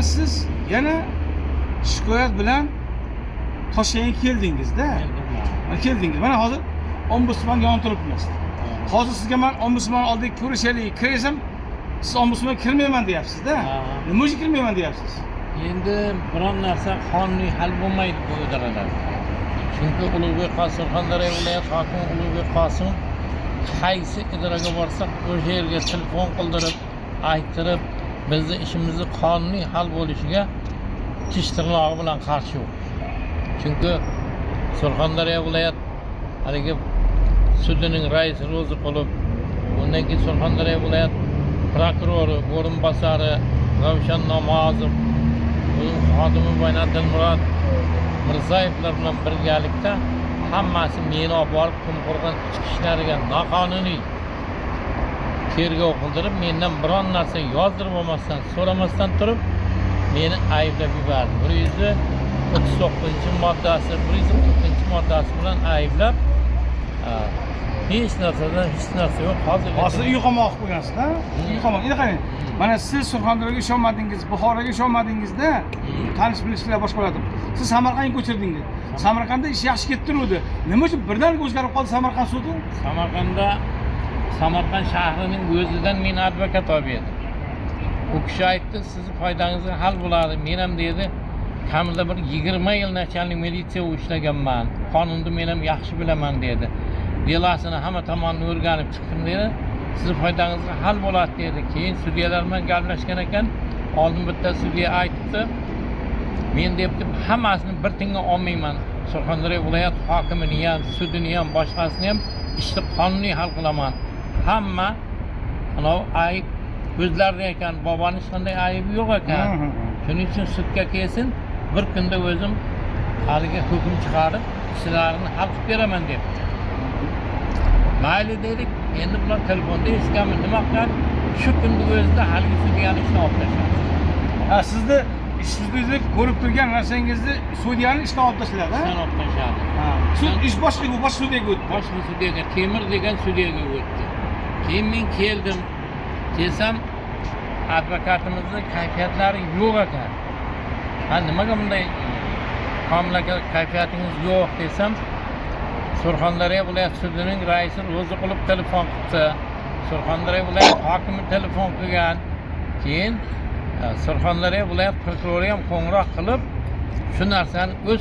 mana siz yana shikoyat bilan Toshkentga keldingiz-da. Keldingiz. Mana hozir ombudsman yonib turibmiz. Hozir sizga men ombudsman oldiga ko'rishaylik, kirsam, siz ombudsman kirmayman deyapsiz-da. Nima uchun kirmayman deyapsiz? Endi biron narsa qonuniy hal bo'lmaydi bu idoralarda. Chunki Ulug'bek Surxondaryo viloyat hokimi Ulug'bek Qosimov qaysi idoraga borsak, o'sha yerga telefon qildirib, ayttirib, bizni ishimizni qonuniy hal bo'lishiga tish tirnog'i bilan qarshi yo'q. Chunki Surxondaryo viloyat haligi sudining raisi Ro'ziqulov, undan keyin Surxondaryo viloyat prokurori o'rinbosari Ravshan Namozov, xodimi Boynadilmurod Mirzayevlar bilan birgalikda hammasi meni olib borib Qumqo'rg'on ichki ishlariga noqonuniy tergov qildirib, mendan biron narsa yozdirib olmasdan, so'ramasdan turib meni ayblab yubordi. 139-moddasi, 140-moddasi bilan ayblab, hech narsa yo'q. Hozir uy qamoqqa qo'ygansiz-da? Uy qamoq. Endi qarang. Mana siz Surxondaryoga ishonmadingiz, Buxoroga ishonmadingiz-da. Tanish bilishlar boshqalardi. Siz Samarqandga ko'chirdingiz. Samarqandda ish yaxshi ketib turuvdi. Nima uchun birdan o'zgarib qoldi Samarqand sudi? Samarqand shahrining o'zidan men advokat olib edim. U kishi aytdi, sizni foydangizga hal bo'ladi. Men ham dedi, kamida bir 20 yil nachalnik militsiya ishlaganman. Qonunni men ham yaxshi bilaman dedi. Delasini hamma tomonni o'rganib chiqdim dedi. Sizni foydangizga hal bo'ladi dedi. Keyin sudyalar bilan gaplashgan ekan, oldin bitta sudya aytdi, men debdi hammasini bir tinga olmayman. Surxondaryo viloyat hokimini ham, sudini ham, boshqasini ham ishni qonuniy hal qilaman. Hamma ana ayb o'zlarida ekan, boboni hech qanday aybi yo'q ekan. Shuning uchun sudga kelsin, bir kunda o'zim haliga hukm chiqarib, ishlarini hal qilib beraman debdi. Mayli dedik, endi bular telefonda eshitganmi, nima qilgan? Shu kunning o'zida haligi sudyani ishdan olib tashladi. Sizni ishingizni ko'rib turgan narsangizni sudyani ishdan olib tashladi. Ishdan olib tashladi. Sud ish boshqa sudyaga o'tdi. Boshqa sudyaga, Temir degan sudyaga o'tdi. Keyin men keldim. Kelsam, advokatimizning kayfiyatlari yo'q ekan. Nimaga bunday homilaka kayfiyatingiz yo'q desam, Surxondaryo viloyat sudining raisi Ro'ziqulov telefon qildi. Surxondaryo viloyat hokimi telefon qilgan. Keyin Surxondaryo viloyat prokurori ham qo'ng'iroq qilib, shu narsani o'z